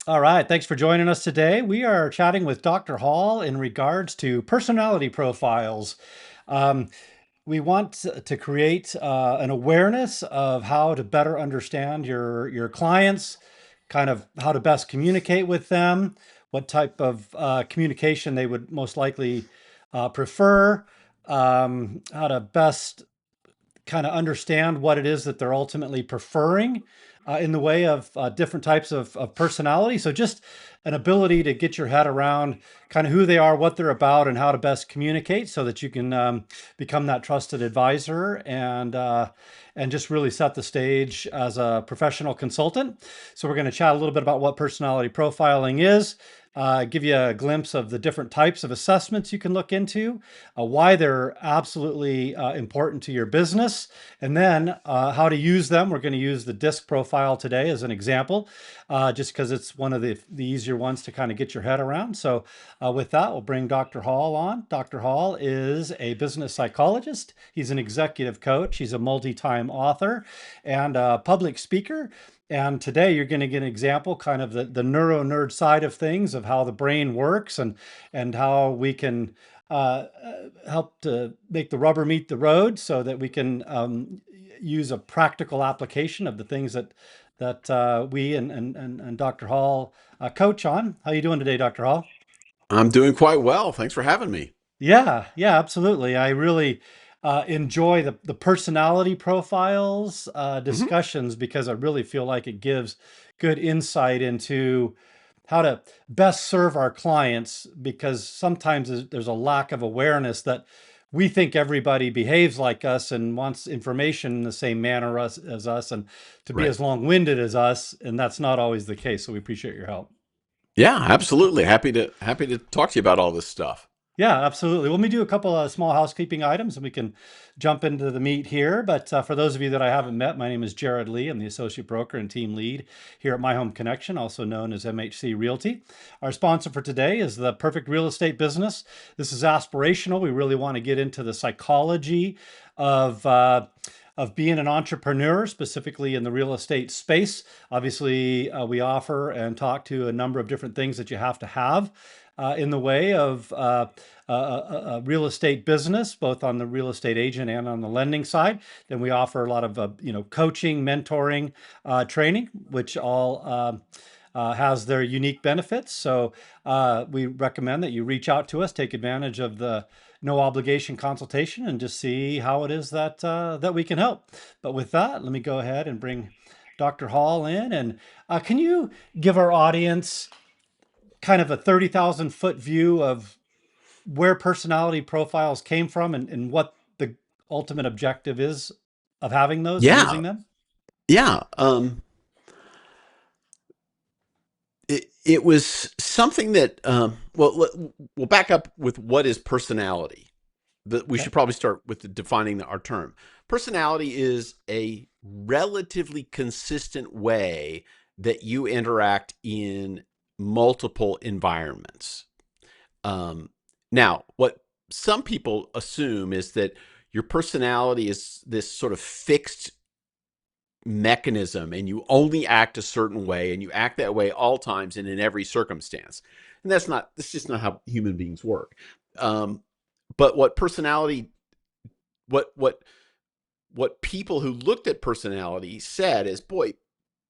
All right, thanks for joining us today. We are chatting with Dr. Hall in regards to personality profiles. Um, we want to create an awareness of how to better understand your clients, kind of how to best communicate with them, what type of communication they would most likely prefer, how to best kind of understand what it is that they're ultimately preferring in the way of different types of personality. So just an ability to get your head around kind of who they are, what they're about, and how to best communicate so that you can become that trusted advisor and just really set the stage as a professional consultant. So we're going to chat a little bit about what personality profiling is, give you a glimpse of the different types of assessments you can look into, why they're absolutely important to your business, and then how to use them. We're going to use the disc profile today as an example, just because it's one of the easier ones to kind of get your head around. So with that, we'll bring Dr. Hall on. Dr. Hall is a business psychologist. He's an executive coach. He's a multi-time author and a public speaker. And today you're going to get an example, kind of the neuro nerd side of things, of how the brain works and how we can help to make the rubber meet the road so that we can use a practical application of the things that we and Dr. Hall coach on. How you doing today, Dr. Hall? I'm doing quite well. Thanks for having me. Yeah, yeah, absolutely. I really enjoy the personality profiles hmm discussions because I really feel like it gives good insight into how to best serve our clients because sometimes there's a lack of awareness that we think everybody behaves like us and wants information in the same manner as us and to be Right. as long-winded as us, and that's not always the case. So we appreciate your help. Yeah, absolutely. Happy to talk to you about all this stuff. Yeah, absolutely. Let me do a couple of small housekeeping items and we can jump into the meat here. But for those of you that I haven't met, my name is Jerod Lee. I'm the associate broker and team lead here at My Home Connection, also known as MHC Realty. Our sponsor for today is the Perfect Real Estate Business. This is aspirational. We really want to get into the psychology of of being an entrepreneur, specifically in the real estate space. Obviously, we offer and talk to a number of different things that you have to have in the way of a real estate business, both on the real estate agent and on the lending side. Then we offer a lot of coaching, mentoring, training, which all has their unique benefits. So we recommend that you reach out to us, take advantage of the no obligation consultation, and just see how it is that we can help. But with that, let me go ahead and bring Dr. Hall in. And can you give our audience kind of a 30,000 foot view of where personality profiles came from and what the ultimate objective is of having those and Yeah, using them? yeah. It was something that we'll back up with what is personality. We Okay. should probably start with defining our term. Personality is a relatively consistent way that you interact in multiple environments. Um, Now, what some people assume is that your personality is this sort of fixed mechanism and you only act a certain way and you act that way all times and in every circumstance. And that's just not how human beings work. Um, but what, what, what people who looked at personality said is, boy,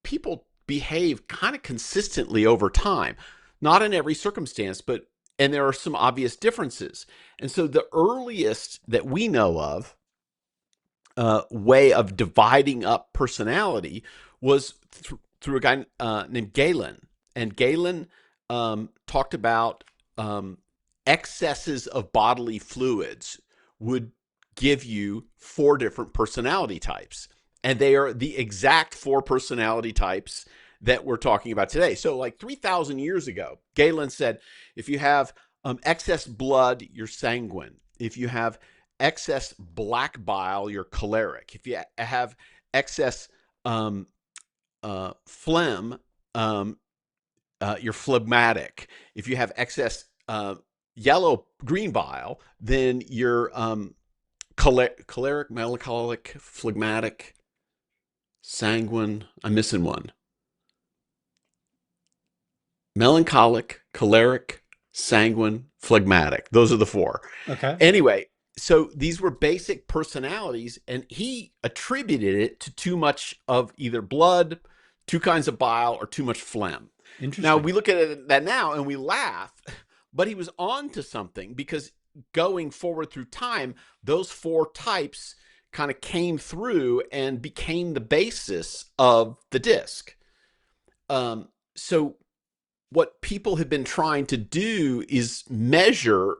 people behave kind of consistently over time, not in every circumstance, but and there are some obvious differences. And so the earliest that we know of way of dividing up personality was through a guy named Galen. And Galen talked about excesses of bodily fluids would give you four different personality types. And they are the exact four personality types that we're talking about today. So, like 3,000 years ago, Galen said if you have excess blood, you're sanguine. If you have excess black bile, you're choleric. If you have excess um, phlegm, um, you're phlegmatic. If you have excess yellow green bile, then you're choleric, melancholic, phlegmatic, sanguine. I'm missing one. Melancholic, choleric, sanguine, phlegmatic. Those are the four. Okay. Anyway, so these were basic personalities, and he attributed it to too much of either blood, two kinds of bile, or too much phlegm. Now Interesting. we look at that now and we laugh, but he was on to something because going forward through time, those four types kind of came through and became the basis of the disc. So what people have been trying to do is measure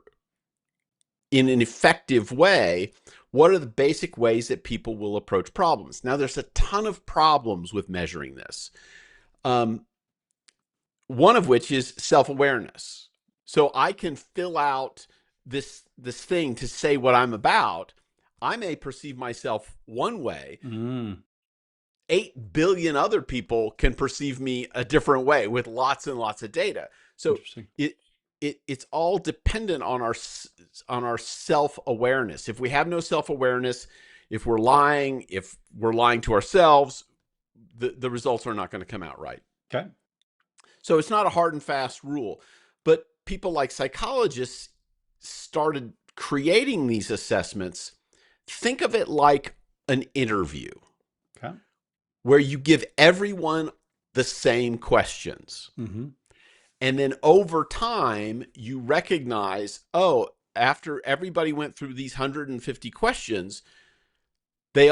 in an effective way what are the basic ways that people will approach problems. Now, there's a ton of problems with measuring this. Um, one of which is self-awareness. So I can fill out this thing to say what I'm about. I may perceive myself one way. Mm, 8 billion other people can perceive me a different way with lots and lots of data. So interesting. it's all dependent on our self-awareness. If we have no self-awareness, if we're lying to ourselves, the results are not going to come out right. Okay. So it's not a hard and fast rule, but people like psychologists started creating these assessments. Think of it like an interview Okay. where you give everyone the same questions. Mm-hmm. And then over time, you recognize, oh, after everybody went through these 150 questions, they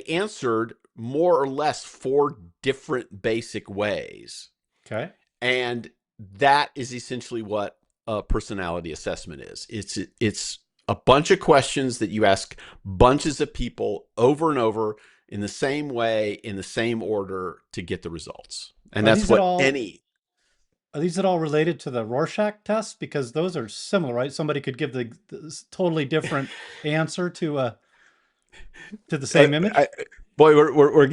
answered more or less four different basic ways. Okay. And that is essentially what a personality assessment is. It's a bunch of questions that you ask bunches of people over and over in the same way, in the same order to get the results. And Are that's these at what all any are these at all related to the Rorschach test? Because those are similar, right? Somebody could give the totally different answer to the uh, same I, image. boy, we're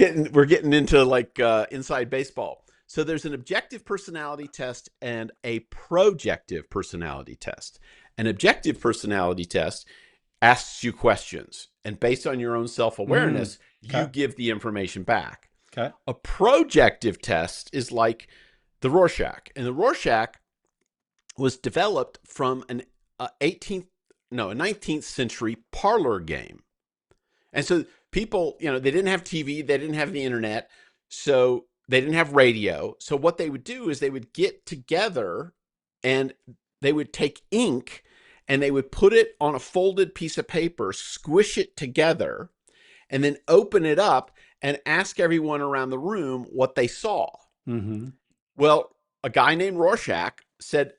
getting into like inside baseball. So there's an objective personality test and a projective personality test. An objective personality test asks you questions, and based on your own Mm, self-awareness, you okay. give the information back. Okay. A projective test is like the Rorschach, and the Rorschach was developed from an 18th, no, a 19th century parlor game. And so people, they didn't have TV, they didn't have the internet, so they didn't have radio. So what they would do is they would get together and they would take ink and they would put it on a folded piece of paper, squish it together, and then open it up and ask everyone around the room what they saw. Mm-hmm. Well, a guy named Rorschach said,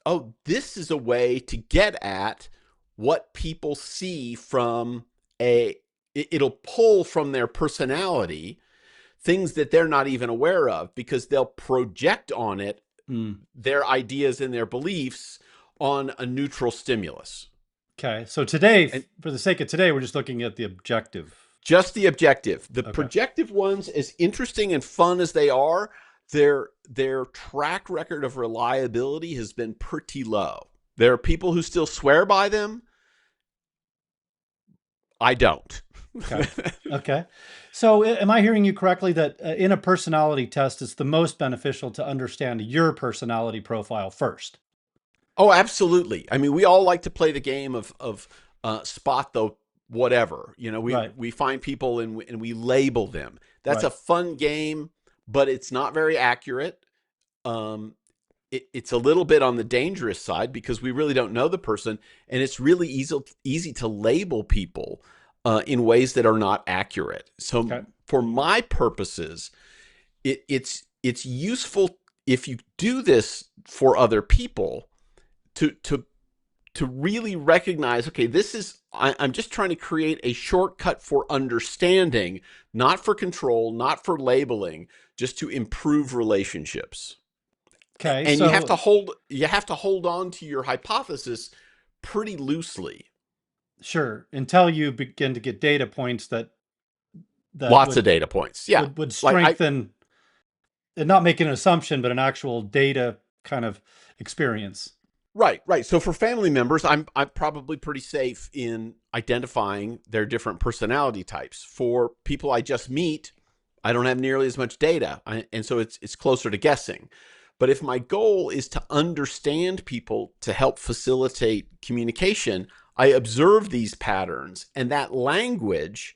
oh, this is a way to get at what people see from it'll pull from their personality things that they're not even aware of because they'll project on it Mm. their ideas and their beliefs on a neutral stimulus. Okay. So today, And for the sake of today, we're just looking at the objective. just the objective. The Okay. projective ones, as interesting and fun as they are, their track record of reliability has been pretty low. There are people who still swear by them. I don't. Okay. Okay. So am I hearing you correctly that in a personality test, it's the most beneficial to understand your personality profile first? Oh, absolutely. I mean, we all like to play the game of spot the whatever. We Right. we find people and we label them. That's a Right. fun game, but it's not very accurate. Um, it's a little bit on the dangerous side because we really don't know the person, and it's really easy to label people in ways that are not accurate. So, Okay. for my purposes, it's useful if you do this for other people to to really recognize, okay, I'm just trying to create a shortcut for understanding, not for control, not for labeling, just to improve relationships. Okay. And So you have to hold on to your hypothesis pretty loosely. sure, until you begin to get data points that Lots of data points. Yeah. would Like I strengthen and not making an assumption, but an actual data kind of experience. Right, right. So for family members, I'm probably pretty safe in identifying their different personality types. For people I just meet, I don't have nearly as much data, and so it's closer to guessing. But if my goal is to understand people to help facilitate communication, I observe these patterns, and that language,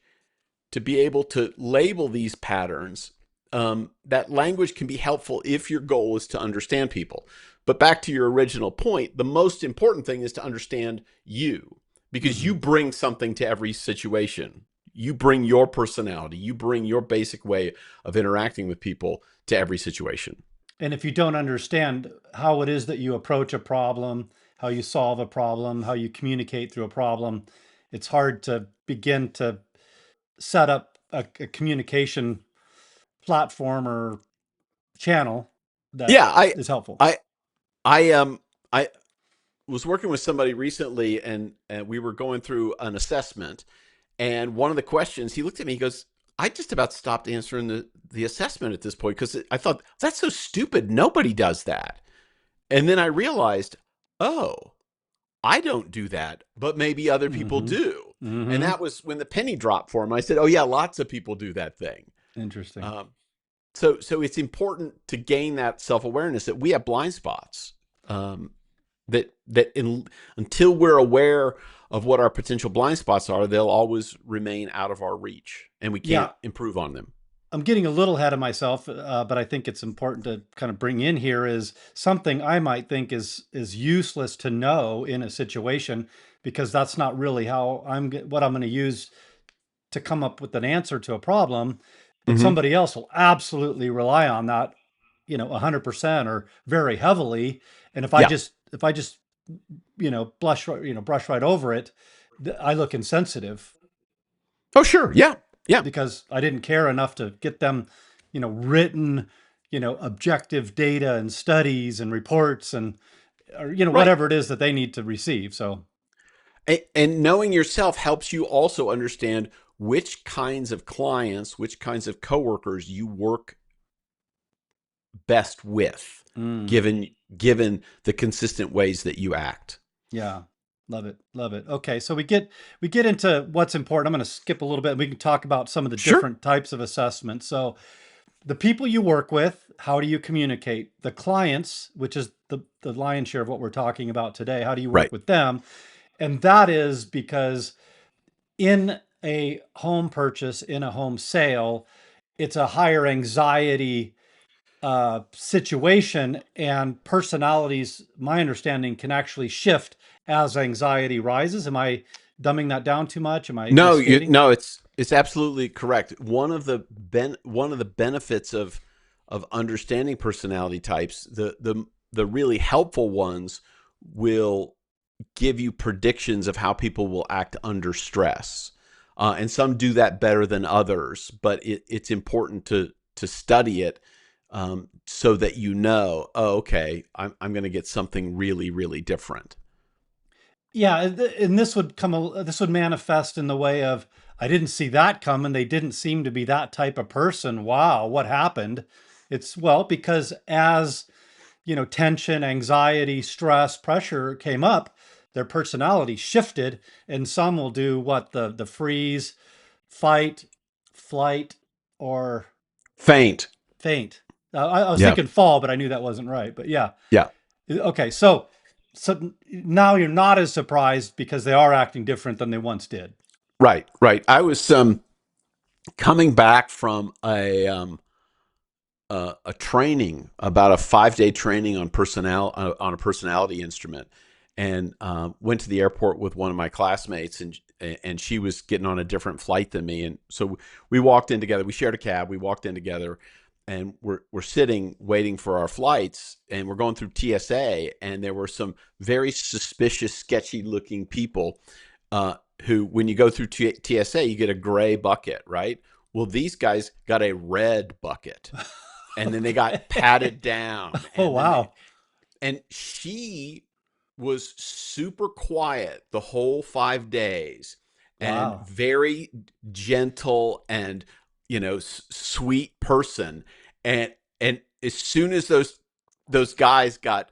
to be able to label these patterns, that language can be helpful if your goal is to understand people. But back to your original point, the most important thing is to understand you, because you Hmm. bring something to every situation. You bring your personality, you bring your basic way of interacting with people to every situation. And if you don't understand how it is that you approach a problem, how you solve a problem, how you communicate through a problem, it's hard to begin to set up a communication platform or channel that Yeah, I is helpful. I I was working with somebody recently, and we were going through an assessment, and one of the questions, he looked at me, he goes, I just about stopped answering the assessment at this point because I thought, that's so stupid. Nobody does that. And then I realized, oh, I don't do that, but maybe other people Hmm. do. And Hmm. that was when the penny dropped for him. I said, oh, yeah, lots of people do that thing. Interesting. Um, so it's important to gain that self awareness that we have blind spots. Until we're aware of what our potential blind spots are, they'll always remain out of our reach, and we can't Yeah, improve on them. I'm getting a little ahead of myself, but I think it's important to kind of bring in here is something I might think is useless to know in a situation because that's not really how what I'm going to use to come up with an answer to a problem, but Mm-hmm. somebody else will absolutely rely on that, 100% or very heavily. And Yeah. if I just, brush right over it, I look insensitive Oh, sure. Yeah. Yeah. because I didn't care enough to get them, written, objective data and studies and reports and, or, Right. whatever it is that they need to receive. So, And knowing yourself helps you also understand which kinds of clients, which kinds of coworkers you work best with, mm. given the consistent ways that you act. Yeah. Love it. Love it. Okay. So we get into what's important. I'm going to skip a little bit. We can talk about some of the Sure. different types of assessments. So the people you work with, how do you communicate? The clients, which is the lion's share of what we're talking about today, how do you work Right. with them? And that is because in a home purchase, in a home sale, it's a higher anxiety situation, and personalities, my understanding, can actually shift as anxiety rises. Am I dumbing that down too much? Am I No, misstating? no, it's absolutely correct. One of the benefits of understanding personality types, the really helpful ones will give you predictions of how people will act under stress. And some do that better than others, but it's important to study it, so that you know, oh, okay, I'm going to get something really, really different. Yeah, and this would manifest in the way of I didn't see that coming. They didn't seem to be that type of person. Wow, what happened? It's well because as tension, anxiety, stress, pressure came up, their personality shifted, and some will do what the freeze, fight, flight, or Faint. faint. I was Yeah. thinking fall, but I knew that wasn't right. But yeah, Yeah. okay. So now you're not as surprised because they are acting different than they once did. Right. Right. I was coming back from a training, about a 5 day training on on a personality instrument, and went to the airport with one of my classmates, and she was getting on a different flight than me, and so we walked in together. We shared a cab. We walked in together, and we're sitting waiting for our flights, and we're going through TSA, and there were some very suspicious, sketchy looking people, who, when you go through TSA, you get a gray bucket, right? Well, these guys got a red bucket, and then they got patted down, Oh and wow, and she was super quiet the whole 5 days, and wow, very gentle, and sweet person, and as soon as those guys got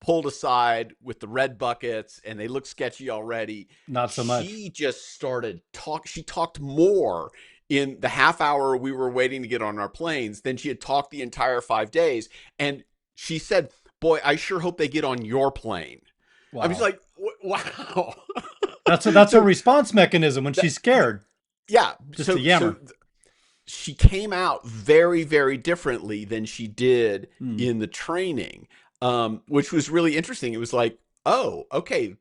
pulled aside with the red buckets and they looked sketchy already, not so much. she just started she talked more in the half hour we were waiting to get on our planes than she had talked the entire 5 days. And she said, "Boy, I sure hope they get on your plane." I was Wow. like, "Wow." That's her So response mechanism when that, she's scared, yeah, just to so yammer. she came out very, very differently than she did Hmm. in the training, which was really interesting. It was like, oh, okay,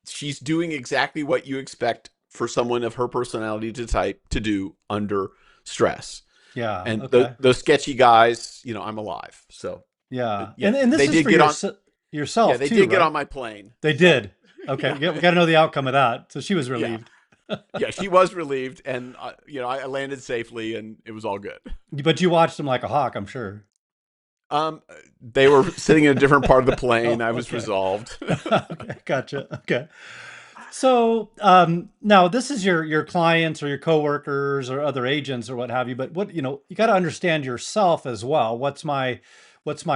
she's doing exactly what you expect for someone of her personality to type to do under stress. Yeah. And Okay. those sketchy guys, I'm alive. So, but Yeah. yeah, And this they is did for get on. Yeah, yourself they too, did get right? on my plane. They So, did. Okay. yeah, We got to know the outcome of that. So she was yeah, relieved. yeah. She was relieved, and I landed safely, and it was all good. But you watched them like a hawk, I'm sure. Um, they were sitting in a different part of the plane. Oh, I was okay. resolved. Okay, gotcha. Okay. So now this is your clients or your coworkers or other agents or what have you. But you got to understand yourself as well. What's my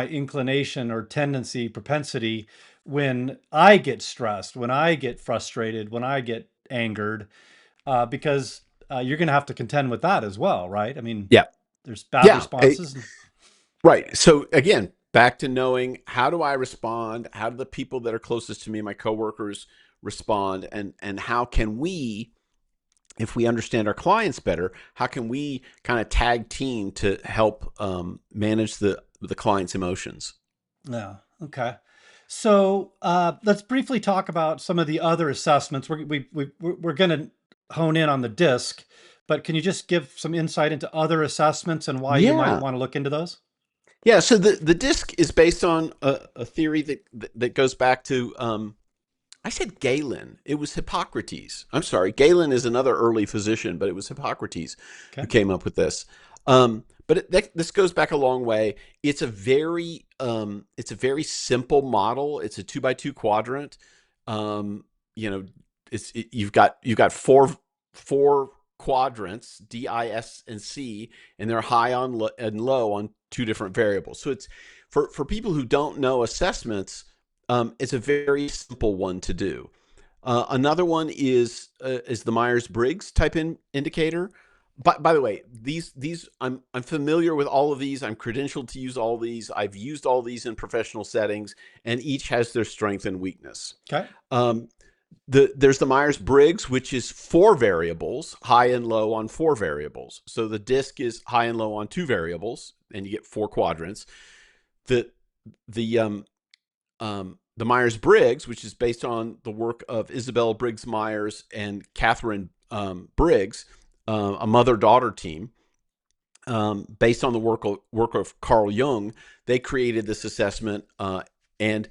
inclination or tendency, propensity when I get stressed, when I get frustrated, when I get angered, because you're going to have to contend with that as well, right? I mean, Yeah, there's bad yeah. responses. Right. So again, back to knowing, how do I respond? How do the people that are closest to me, my coworkers, respond? And how can we, if we understand our clients better, how can we kind of tag team to help manage the client's emotions? Yeah. Okay. So let's briefly talk about some of the other assessments. We're going to hone in on the DISC, but can you just give some insight into other assessments and why you might Yeah. want to look into those? Yeah. So the disc is based on a theory that goes back to, I said Galen. It was Hippocrates. I'm sorry. Galen is another early physician, but it was Hippocrates who Okay. came up with this. This goes back a long way. It's a very simple model. It's a 2 by 2 quadrant. Um, you know, you've got four quadrants, D, I, S, and C, and they're high on and low on two different variables. So it's for people who don't know assessments. It's a very simple one to do. Another one is the Myers Briggs type indicator. By the way, these I'm familiar with all of these. I'm credentialed to use all these. I've used all these in professional settings, and each has their strength and weakness. Okay. Um, there's the Myers Briggs, which is 4 variables, high and low on 4 variables. So the disc is high and low on 2 variables, and you get 4 quadrants. The the Myers Briggs, which is based on the work of Isabel Briggs Myers and Catherine Briggs, a mother daughter team, based on the work of Carl Jung. They created this assessment, and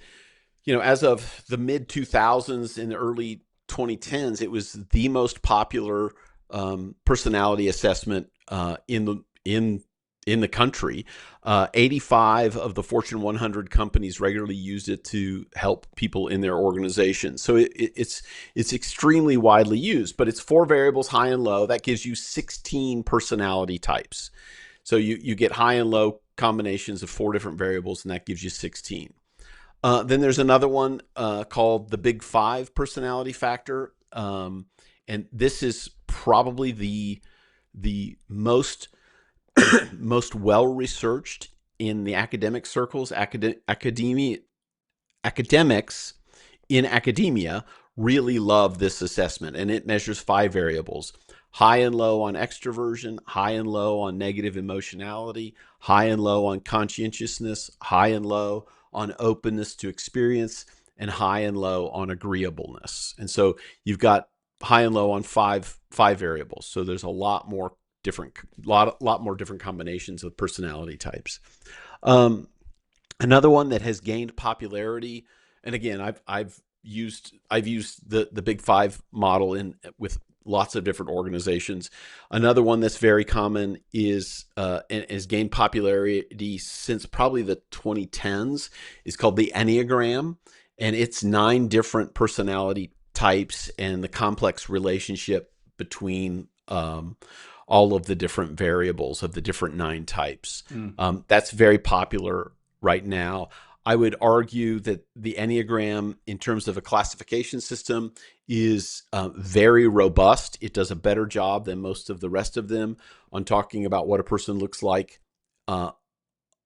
as of the mid 2000s and the early 2010s, it was the most popular personality assessment in the country. 85 of the Fortune 100 companies regularly used it to help people in their organization. So it's extremely widely used, but it's 4 variables, high and low. That gives you 16 personality types. So you get high and low combinations of 4 different variables, and that gives you 16. Then there's another one called the Big Five personality factor, and this is probably the most well researched in the academic circles. Academics in academia really love this assessment, and it measures 5 variables: high and low on extroversion, high and low on negative emotionality, high and low on conscientiousness, high and low on openness to experience, and high and low on agreeableness. And so you've got high and low on five variables. So there's a lot more different combinations of personality types. Um, Another one that has gained popularity, and again, I've used the Big Five model in with lots of different organizations. Another one that's very common and has gained popularity since probably the 2010s, is called the Enneagram, and it's 9 different personality types and the complex relationship between all of the different variables of the different 9 types. Mm. That's very popular right now. I would argue that the Enneagram, in terms of a classification system, is very robust. It does a better job than most of the rest of them on talking about what a person looks like uh,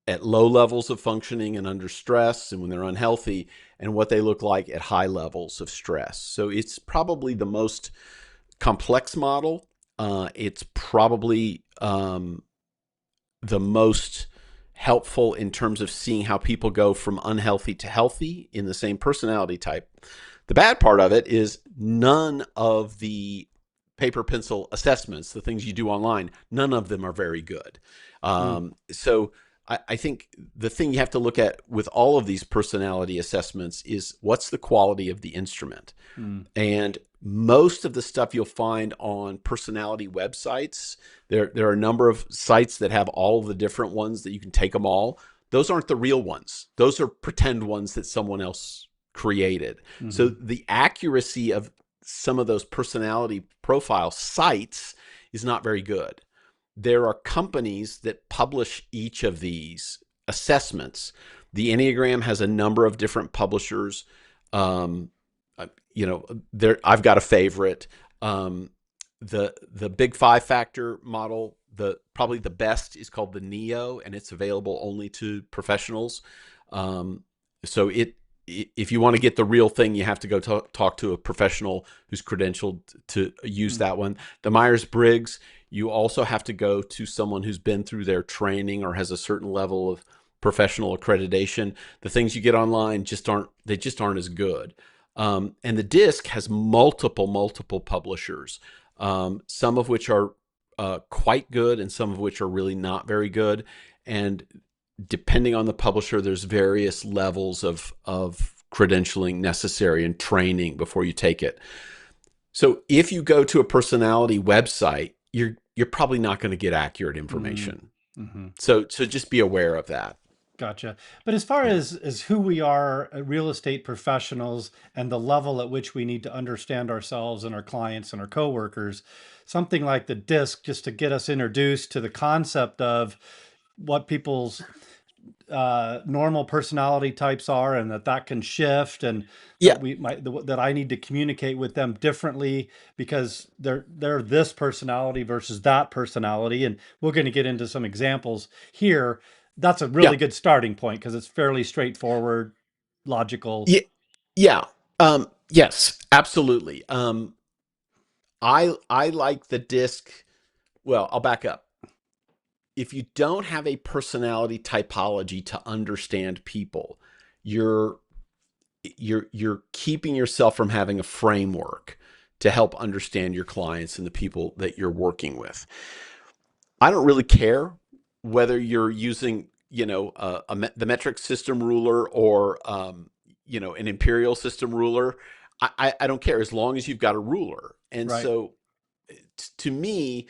at low levels of functioning and under stress and when they're unhealthy, and what they look like at high levels of stress. So it's probably the most complex model. It's probably the most helpful in terms of seeing how people go from unhealthy to healthy in the same personality type. The bad part of it is none of the paper pencil assessments, the things you do online, none of them are very good. Mm, So I think the thing you have to look at with all of these personality assessments is what's the quality of the instrument. mm, And most of the stuff you'll find on personality websites, there are a number of sites that have all of the different ones that you can take them all. Those aren't the real ones. Those are pretend ones that someone else created. So mhm, the accuracy of some of those personality profile sites is not very good. There are companies that publish each of these assessments. The Enneagram has a number of different publishers. Um, there I've got a favorite. Um, the Big Five factor model, the probably the best is called the Neo, and it's available only to professionals. Um, so if you want to get the real thing, you have to go talk to a professional who's credentialed to use mm, that one. The Myers Briggs, you also have to go to someone who's been through their training or has a certain level of professional accreditation. The things you get online just aren't as good. And the disc has multiple publishers, some of which are quite good and some of which are really not very good. And depending on the publisher, there's various levels of credentialing necessary and training before you take it. So if you go to a personality website, you're probably not going to get accurate mm, information. mhm. So just be aware of that. Gotcha. But as far Yeah. as who we are, real estate professionals, and the level at which we need to understand ourselves and our clients and our coworkers, something like the disc, just to get us introduced to the concept of what people's normal personality types are, and that can shift, and Yeah. that I need to communicate with them differently because they're this personality versus that personality, and we're going to get into some examples here. That's a Yeah. really good starting point because it's fairly straightforward, logical. Yeah. Yeah. Yes, absolutely. I like the disc. Well, I'll back up. If you don't have a personality typology to understand people, you're you're keeping yourself from having a framework to help understand your clients and the people that you're working with. I don't really care whether you're using, the metric system ruler or, an imperial system ruler. I don't care as long as you've got a ruler. And Right. so to me,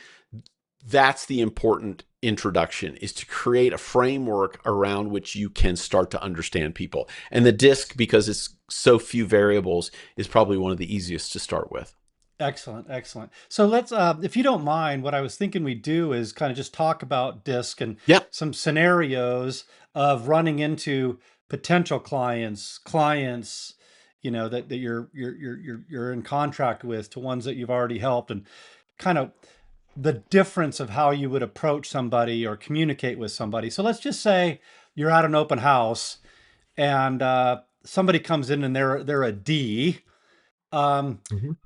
that's the important introduction, is to create a framework around which you can start to understand people. And the disc, because it's so few variables, is probably one of the easiest to start with. Excellent, excellent. So let's, if you don't mind, what I was thinking we'd do is kind of just talk about DISC and Yeah. some scenarios of running into potential clients, that you're in contract with, to ones that you've already helped, and kind of the difference of how you would approach somebody or communicate with somebody. So let's just say you're at an open house and somebody comes in and they're a D. Um, Mhm.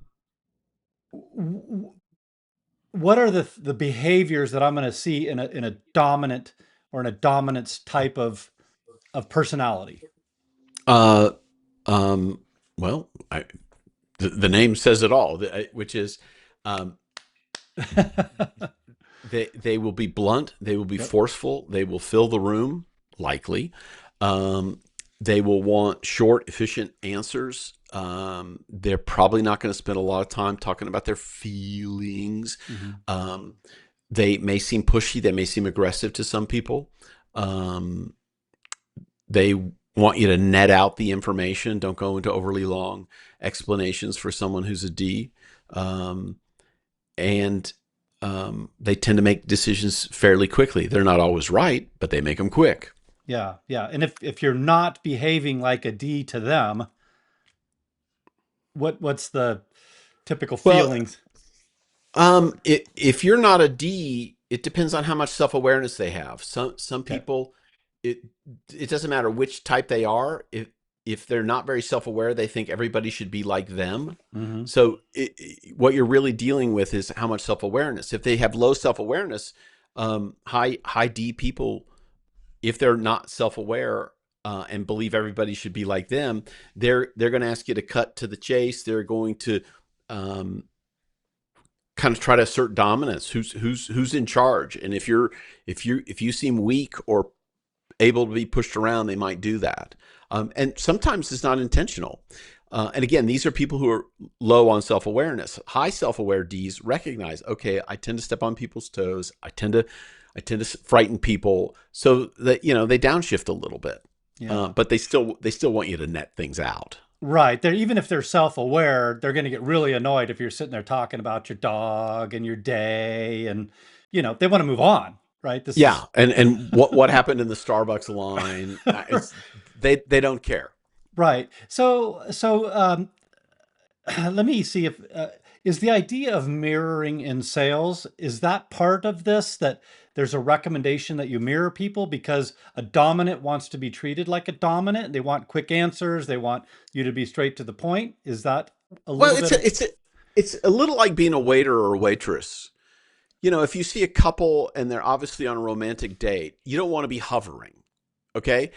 what are the behaviors that I'm going to see in a dominant or in a dominance type of personality? Uh, um, well, the name says it all, which is, um, they will be blunt, they will be Yep. forceful, they will fill the room, likely. Um, they will want short, efficient answers. They're probably not going to spend a lot of time talking about their feelings. Hmm. Um, they may seem pushy, they may seem aggressive to some people. Um, they want you to net out the information. Don't go into overly long explanations for someone who's a D. Um, and they tend to make decisions fairly quickly. They're not always right, but they make them quick. Yeah, yeah. And if you're not behaving like a D to them, what's the typical Well, feelings? if you're not a D, it depends on how much self awareness they have. Some Okay. people, it it doesn't matter which type they are. If they're not very self-aware, they think everybody should be like them. Hmm. So what you're really dealing with is how much self-awareness. If they have low self-awareness, high D people, if they're not self-aware and believe everybody should be like them, they're going to ask you to cut to the chase. They're going to um, kind of try to assert dominance. Who's in charge? And if you seem weak or able to be pushed around, they might do that. And sometimes it's not intentional. And again, these are people who are low on self-awareness. High self-aware Ds recognize, okay, I tend to step on people's toes. I tend to frighten people, so that they downshift a little bit. Yeah. But they still want you to net things out. Right. They're, even if they're self-aware, they're going to get really annoyed if you're sitting there talking about your dog and your day, and they want to move on, right? This Yeah, is and what happened in the Starbucks line? It's they don't care. right. So let me see if is the idea of mirroring in sales, is that part of this, that there's a recommendation that you mirror people because a dominant wants to be treated like a dominant. They want quick answers. They want you to be straight to the point. Is that a Well, little it's bit a, of it's a, it's a little like being a waiter or a waitress. If you see a couple and they're obviously on a romantic date, you don't want to be hovering. Okay.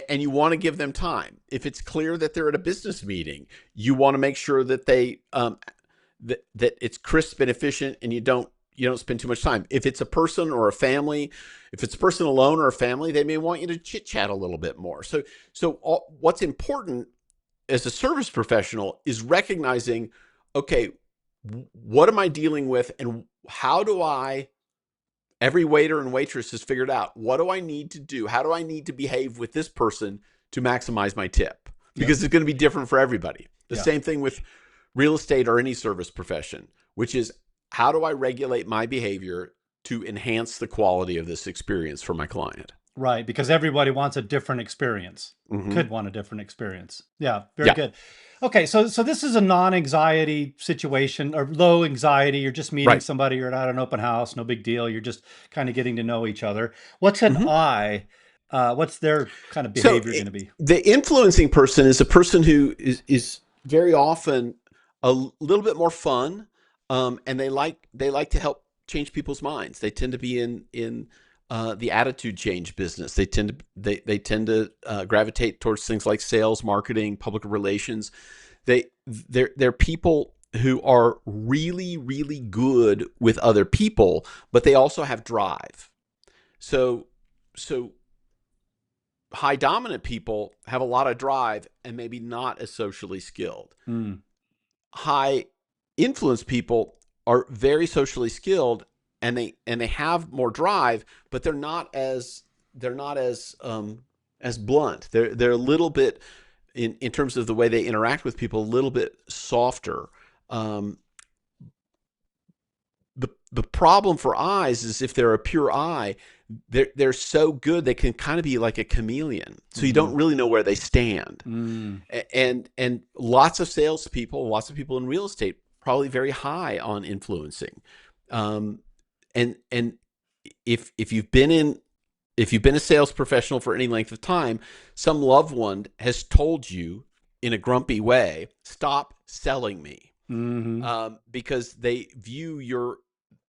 And you want to give them time. If it's clear that they're at a business meeting, you want to make sure that that it's crisp and efficient, and you don't spend too much time. If it's a person or a family, if it's a person alone or a family, they may want you to chit chat a little bit more. What's important as a service professional is recognizing, okay, what am I dealing with, and how do I, every waiter and waitress has figured out, what do I need to do? How do I need to behave with this person to maximize my tip? Yep. Because it's going to be different for everybody. The Yeah. same thing with real estate or any service profession, which is, how do I regulate my behavior to enhance the quality of this experience for my client? Right, because everybody wants a different experience. Mm-hmm. Could want a different experience. Yeah, very Yeah. good. Okay, so this is a non-anxiety situation, or low anxiety. You're just meeting Right. somebody, you're at an open house, no big deal. You're just kind of getting to know each other. What's an Mm-hmm. I? What's their kind of So behavior going to be? the influencing person is a person who is very often a little bit more fun, and they like to help change people's minds. They tend to be in the attitude change business. They tend to gravitate towards things like sales, marketing, public relations. They're people who are really really good with other people, but they also have drive. So high dominant people have a lot of drive and maybe not as socially skilled. Mm, High influence people are very socially skilled, and they have more drive, but they're not as blunt. They're a little bit, in terms of the way they interact with people, a little bit softer. Um, the problem for eyes is, if they're a pure eye, they're so good, they can kind of be like a chameleon. So you mm, don't really know where they stand. mm. And lots of salespeople, lots of people in real estate, probably very high on influencing. Um, and if you've been a sales professional for any length of time, some loved one has told you in a grumpy way, "Stop selling me," Hmm. because they view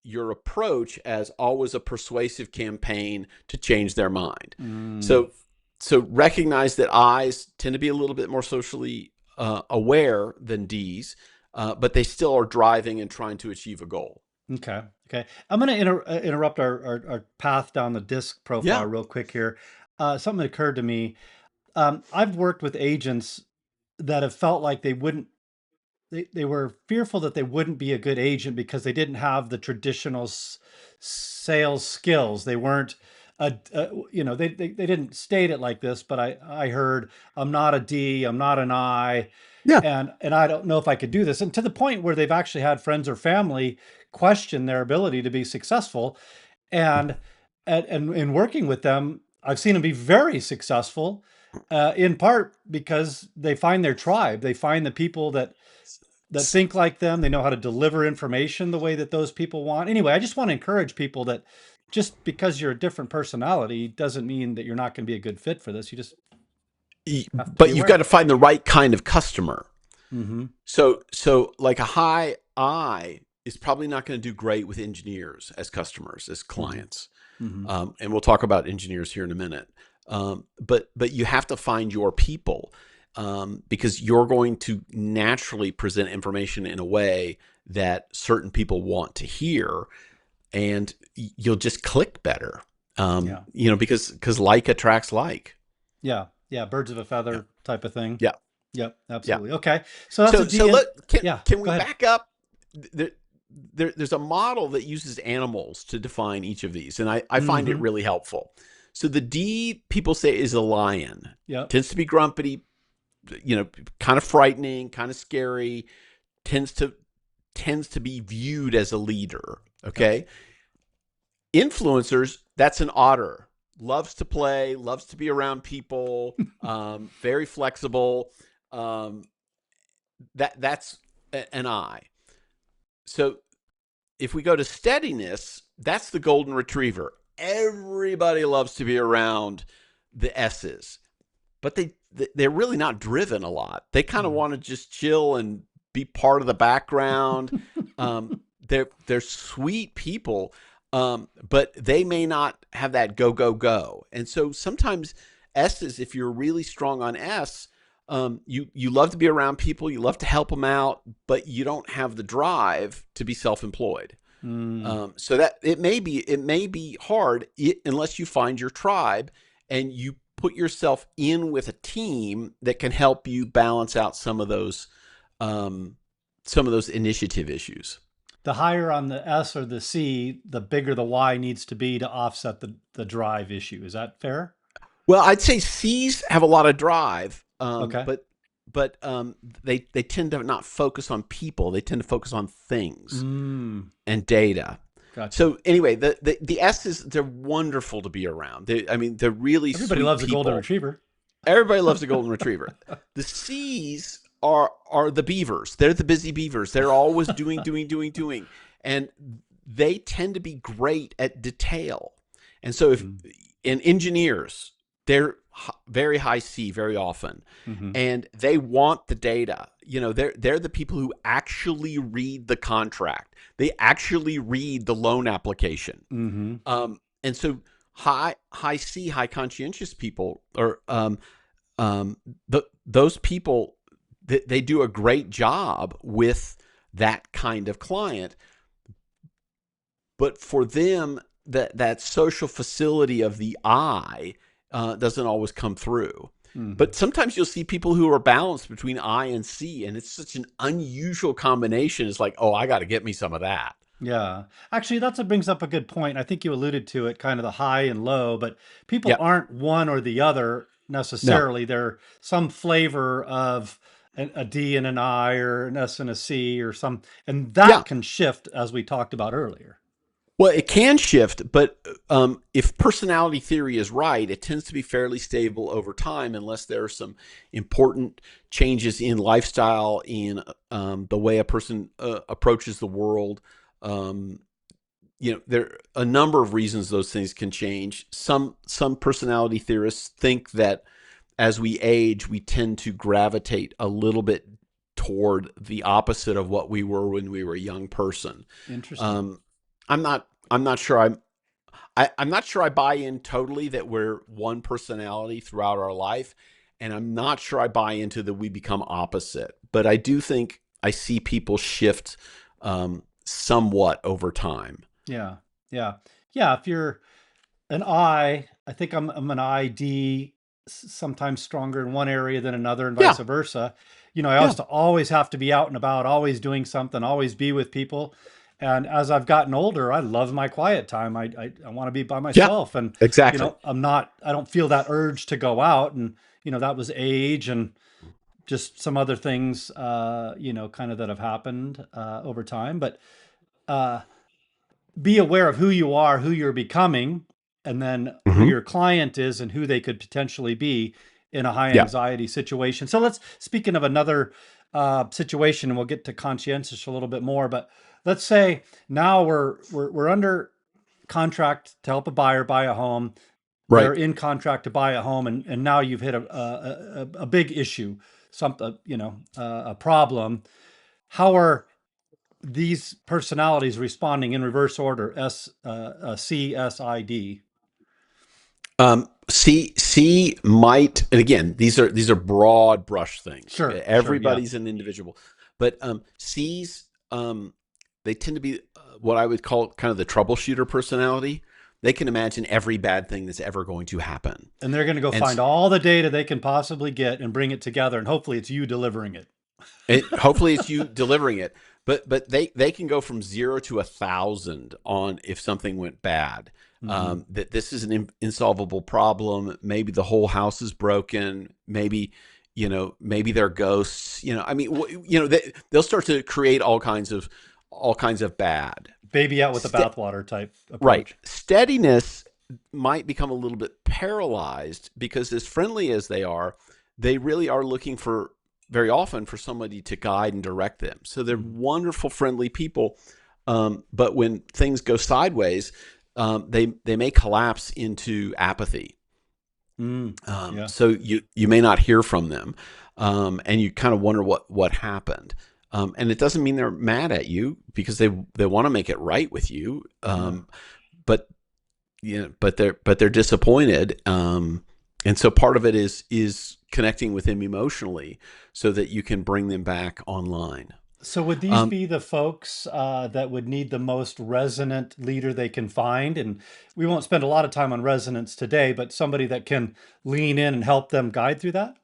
your approach as always a persuasive campaign to change their mind. Mm. So recognize that I's tend to be a little bit more socially aware than D's, but they still are driving and trying to achieve a goal. Okay. Okay. I'm going to interrupt our path down the disc profile Yeah. real quick here. Something occurred to me. I've worked with agents that have felt like they were fearful that they wouldn't be a good agent because they didn't have the traditional sales skills. They weren't they didn't state it like this, but I heard, I'm not a D, I'm not an I, Yeah. and I don't know if I could do this. And to the point where they've actually had friends or family question their ability to be successful. And in working with them, I've seen them be very successful, in part because they find their tribe. They find the people that think like them. They know how to deliver information the way that those people want. Anyway, I just want to encourage people that just because you're a different personality doesn't mean that you're not going to be a good fit for this. You just have to be But you've got aware. to find the right kind of customer. Mm-hmm. So like a high I is probably not going to do great with engineers as customers, as Mm-hmm. clients. Mm-hmm. And we'll talk about engineers here in a minute. But you have to find your people, because you're going to naturally present information in a way that certain people want to hear, and you'll just click better. Yeah. Because like attracts like. Yeah. Yeah. Birds of a Yeah, feather type of thing. yeah, Yep. yeah. Absolutely. Okay. So that's a So DN. Yeah. can Go we ahead. back up? There, there's a model that uses animals to define each of these, and I find it Mm-hmm. really helpful. So the D, people say, is a lion. Yep. Tends to be grumpy, kind of frightening, kind of scary. Tends to tends to be viewed as a leader. Yep. Okay, influencers, that's an otter. Loves to play, loves to be around people. Very flexible. Um, that's an I. So if we go to steadiness, that's the golden retriever. Everybody loves to be around the S's, but they're really not driven a lot. They kind of Mm. want to just chill and be part of the background. Um, they're sweet people, but they may not have that go go go. And so sometimes S's, if you're really strong on S, you love to be around people, you love to help them out, but you don't have the drive to be self-employed. Mm. So that it may be hard unless you find your tribe and you put yourself in with a team that can help you balance out some of those initiative issues. The higher on the S or the C, the bigger the Y needs to be to offset the drive issue. Is that fair? Well, I'd say C's have a lot of drive, Okay. but they tend to not focus on people. They tend to focus on things Mm. and data. Gotcha. So anyway, the S's, they're wonderful to be around. They're really Everybody sweet loves a golden people. retriever. Everybody loves a golden retriever. The C's are the beavers. They're the busy beavers. They're always doing, doing, doing, doing, and they tend to be great at detail. And so if Mm. in engineers, they're very high C very often, Mm-hmm. and they want the data. They're the people who actually read the contract. They actually read the loan application. Mm-hmm. And so high C, high conscientious people, or um, those people, they do a great job with that kind of client. But for them, that social facility of the I doesn't always come through. Mm-hmm. But sometimes you'll see people who are balanced between I and C, and it's such an unusual combination. It's like, oh, I got to get me some of that. Yeah. Actually, that's what brings up a good point. I think you alluded to it, kind of the high and low, but people Yeah. aren't one or the other No. necessarily. They're some flavor of a D and an I or an S and a C or some, and Yeah. that can shift as we talked about earlier. Well, it can shift, but if personality theory is right, it tends to be fairly stable over time, unless there are some important changes in lifestyle, in the way a person approaches the world. Um, there are a number of reasons those things can change. Some personality theorists think that as we age, we tend to gravitate a little bit toward the opposite of what we were when we were a young person. Interesting. Um, I'm not sure I'm not sure I buy in totally that we're one personality throughout our life, and I'm not sure I buy into that we become opposite. But I do think I see people shift somewhat over time. Yeah. Yeah. Yeah. If you're an I think I'm an ID, sometimes stronger in one area than another, and vice Yeah, versa. I yeah, used to always have to be out and about, always doing something, always be with people. And as I've gotten older, I love my quiet time. I want to be by yeah, myself, and exactly. I don't feel that urge to go out. And that was age and just some other things, kind of that have happened over time. But uh, be aware of who you are, who you're becoming, and then who Hmm. your client is and who they could potentially be in a high Yeah. anxiety situation. So speaking of another situation, and we'll get to conscientious a little bit more, but let's say now we're under contract to help a buyer buy a home. They're Right. in contract to buy a home, and now you've hit a big issue, something, a problem. How are these personalities responding in reverse order? C, S, I, D. C might, and again, these are broad brush things. Sure, sure, yeah, Everybody's an individual, but C's, they tend to be what I would call kind of the troubleshooter personality. They can imagine every bad thing that's ever going to happen, and they're going to go and find all the data they can possibly get and bring it together, and hopefully it's you delivering it. hopefully it's you delivering it. But they can go from 0 to 1,000 on if something went bad. Mm-hmm. That this is an insolvable problem. Maybe the whole house is broken. Maybe maybe they're ghosts. I mean, they'll start to create all kinds of bad. Baby out with the Ste- bathwater type right. approach. Steadiness might become a little bit paralyzed because as friendly as they are, they really are looking for very often for somebody to guide and direct them. So they're wonderful, friendly people. But when things go sideways, they may collapse into apathy. Yeah. So you may not hear from them, and you kind of wonder what happened. And it doesn't mean they're mad at you because they want to make it right with you. Yeah. But but they're disappointed. And so part of it is connecting with them emotionally so that you can bring them back online. So would these Um, be the folks that would need the most resonant leader they can find? And we won't spend a lot of time on resonance today, but somebody that can lean in and help them guide through that?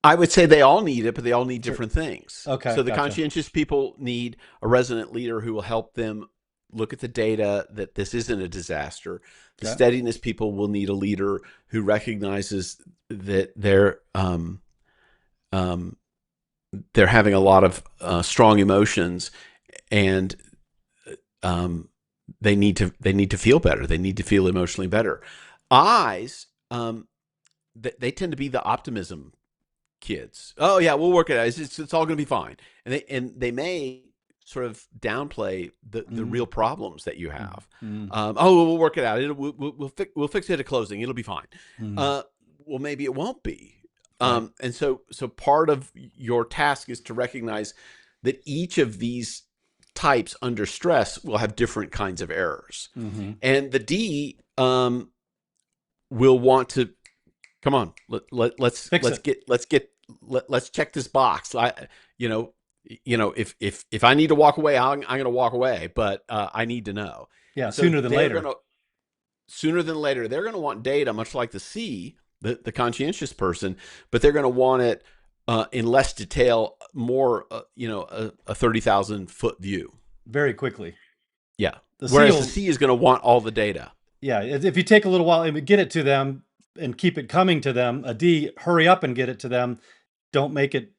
I would say they all need it, but they all need Sure. different things. Okay, So the gotcha. conscientious people need a resident leader who will help them look at the data that this isn't a disaster. The Okay. steadiness people will need a leader who recognizes that they're having a lot of strong emotions, and they need to feel better. They need to feel emotionally better. Eyes, they tend to be the optimism kids. Oh yeah, we'll work it out. It's all going to be fine. And they may sort of downplay the Mm, real problems that you mm, have. mm, Oh, we'll work it out. We'll fix it at closing. It'll be fine. mm. Uh, well, maybe it won't be. Right. And so part of your task is to recognize that each of these types under stress will have different kinds of errors. Hmm. And the D will want to come on. Fix it. Let's check this box. You know, if I need to walk away, I'm going to walk away, but I need to know. Yeah, And so sooner than they're going later. to sooner than later they're going to want data, much like the C, the conscientious person, but they're going to want it in less detail, more a 30,000 foot view. Very quickly. Yeah. The Whereas the seal, C is going to want all the data. yeah, if you take a little while and get it to them and keep it coming to them, a D, hurry up and get it to them. Don't make it,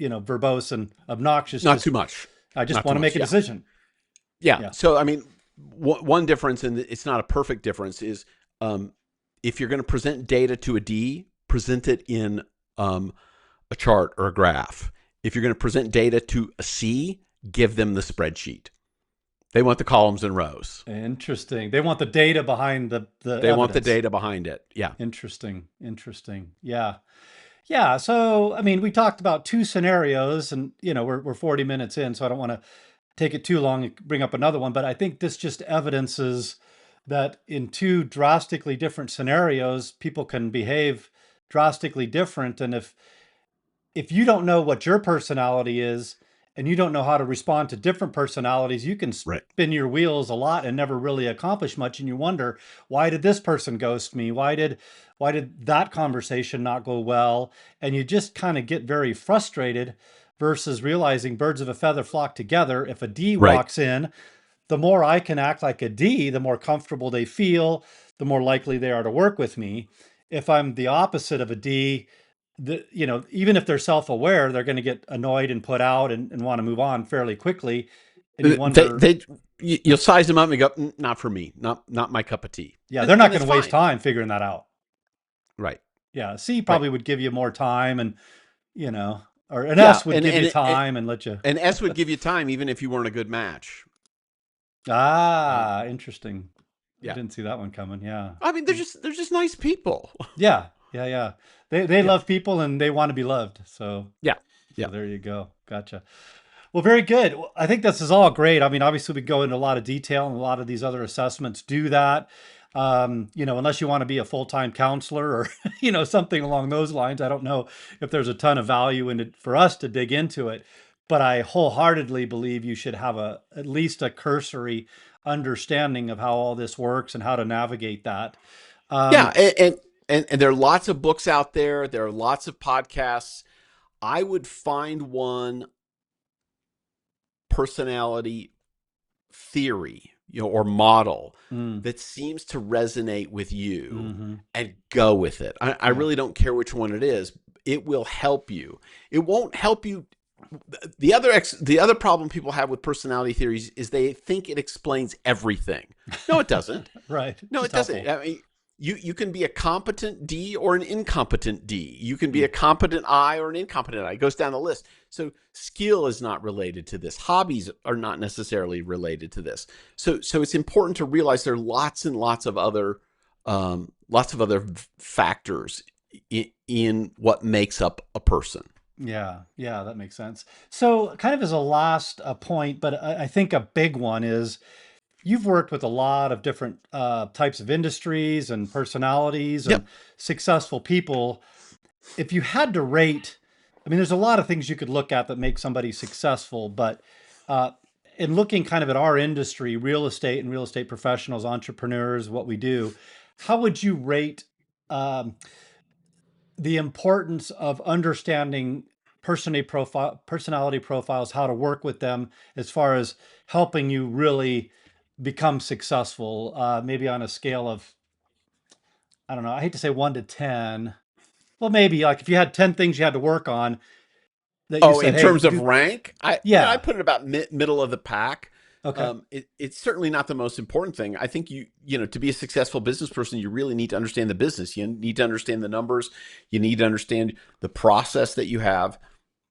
verbose and obnoxious. Not Just, too much. I just Not too want to make much. a Yeah. decision. Yeah. Yeah. So, I mean, one difference, and it's not a perfect difference, is if you're going to present data to a D, present it in a chart or a graph. If you're going to present data to a C, give them the spreadsheet. They want the columns and rows. Interesting. They want the data behind the They want the evidence. data behind it. Yeah. Interesting. Interesting. Yeah. Yeah. So, I mean, we talked about two scenarios and, we're 40 minutes in, so I don't want to take it too long and bring up another one, but I think this just evidences that in two drastically different scenarios, people can behave drastically different. And if you don't know what your personality is and you don't know how to respond to different personalities, you can Right. spin your wheels a lot and never really accomplish much. And you wonder, why did this person ghost me? Why did that conversation not go well? And you just kind of get very frustrated versus realizing birds of a feather flock together. If a D Right. walks in, the more I can act like a D, the more comfortable they feel, the more likely they are to work with me. If I'm the opposite of a D, even if they're self-aware, they're going to get annoyed and put out and want to move on fairly quickly. And you They, wonder, they, you'll size them up and go, not for me, not my cup of tea. yeah, And, they're not and going that's to waste fine. time figuring that out. Right. Yeah, C Right. probably would give you more time and, or an Yeah. S would And, give you and, and, time and let you. and S would give you time even if you weren't a good match. Ah, interesting. I Yeah. didn't see that one coming. Yeah. I mean, they're just nice people. Yeah. Yeah. Yeah. They Yeah. love people and they want to be loved. Yeah. So Yeah. there you go. Gotcha. Well, very good. Well, I think this is all great. I mean, obviously, we go into a lot of detail, and a lot of these other assessments do that. Unless you want to be a full-time counselor or, something along those lines. I don't know if there's a ton of value in it for us to dig into it, but I wholeheartedly believe you should have at least a cursory understanding of how all this works and how to navigate that. Yeah. Um, And there are lots of books out there. There are lots of podcasts. I would find one personality theory, or model mm, that seems to resonate with you mhm. and go with it. I Yeah. really don't care which one it is. It will help you. It won't help you. The other problem people have with personality theories is they think it explains everything. No, it doesn't. Right. No, Just it doesn't. helpful. I mean, you can be a competent D or an incompetent D. You can be Mm. a competent I or an incompetent I. It goes down the list. So skill is not related to this. Hobbies are not necessarily related to this. So it's important to realize there are lots and lots of other factors in what makes up a person. Yeah, yeah, that makes sense. So, kind of as a last point, but I think a big one is you've worked with a lot of different types of industries and personalities and Yep. successful people. If you had to rate, I mean, there's a lot of things you could look at that make somebody successful, but uh, in looking kind of at our industry, real estate and real estate professionals, entrepreneurs, what we do, how would you rate? Um, the importance of understanding personality profiles, how to work with them as far as helping you really become successful, maybe on a scale of, I don't know, I hate to say 1 to 10. Well, maybe like if you had 10 things you had to work on that you Oh, said, in hey, terms of do, rank, I yeah, put it about middle of the pack. okay, It's certainly not the most important thing. I think to be a successful business person, you really need to understand the business. You need to understand the numbers. You need to understand the process that you have.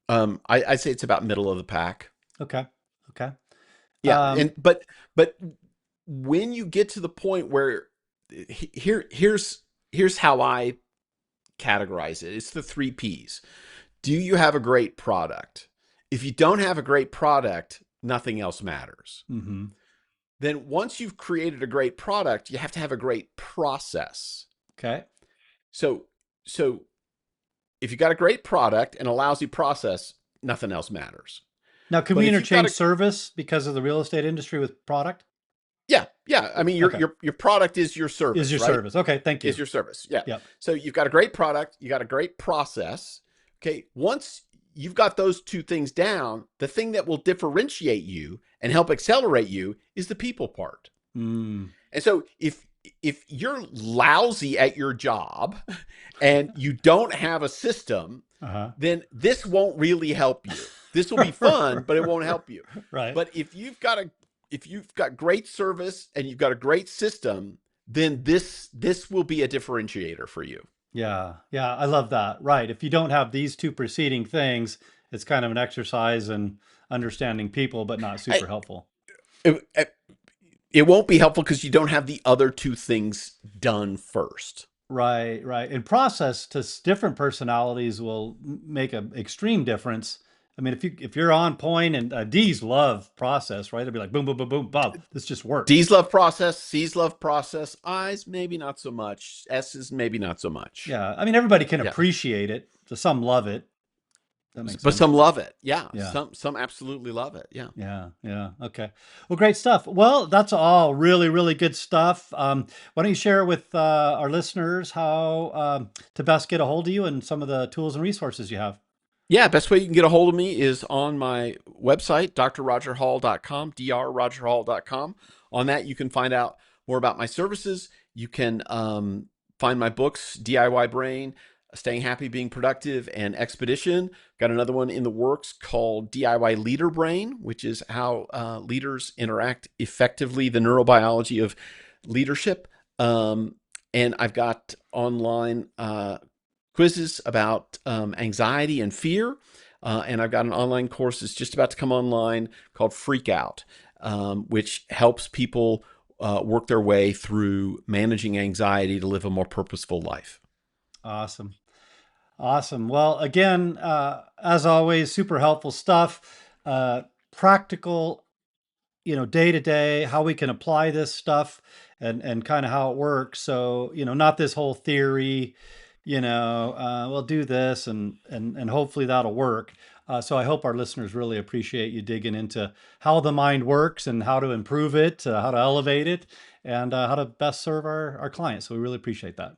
I'd say it's about middle of the pack. okay, okay. Yeah, Um, but when you get to the point where here's how I categorize it. It's the three P's. Do you have a great product? If you don't have a great product, nothing else matters. mhm, Then once you've created a great product, you have to have a great process. okay. So so if you got a great product and a lousy process, nothing else matters. Now, can But we if you've got interchange a service because of the real estate industry with product? yeah, I mean your Okay. your your product is your Is service, your right? service. Okay. Thank Is you. your service. Yeah. Yep. So you've got a great product, you got a great process. Okay. Once you've got those two things down, the thing that will differentiate you and help accelerate you is the people part. Mm. And so if you're lousy at your job and you don't have a system, Uh-huh. then this won't really help you. This will be fun, but it won't help you. Right. But if you've got great service and you've got a great system, then this will be a differentiator for you. Yeah. Yeah. I love that. Right. If you don't have these two preceding things, it's kind of an exercise in understanding people, but not I, super helpful. it, it won't be helpful because you don't have the other two things done first. Right. Right. And process to different personalities will make an extreme difference. I mean, if you're on point and D's love process, right? They'll be like boom, boom, boom, boom, boom. This just works. D's love process, C's love process, I's maybe not so much, S's maybe not so much. Yeah. I mean, everybody can Yeah. appreciate it. So some love it. That makes But sense. some love it. Yeah. Yeah. Some absolutely love it. Yeah. Yeah, yeah. Okay. Well, great stuff. Well, that's all really, really good stuff. Why don't you share with our listeners how to best get a hold of you and some of the tools and resources you have? Yeah, best way you can get a hold of me is on my website, drrogerhall.com, drrogerhall.com. On that, you can find out more about my services. You can find my books, DIY Brain, Staying Happy, Being Productive, and Expedition. Got another one in the works called DIY Leader Brain, which is how leaders interact effectively, the neurobiology of leadership. And I've got online quizzes about anxiety and fear. And I've got an online course that's just about to come online called Freak Out, which helps people work their way through managing anxiety to live a more purposeful life. Awesome. Awesome. Well, again, as always, super helpful stuff. Practical, day to day, how we can apply this stuff and kind of how it works. So, not this whole theory, we'll do this and hopefully that'll work. So I hope our listeners really appreciate you digging into how the mind works and how to improve it, how to elevate it, and how to best serve our clients. So we really appreciate that.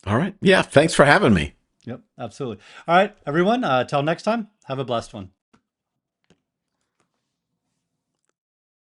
All right. Yeah. Thanks for having me. Yep, absolutely. All right, everyone, till next time, have a blessed one.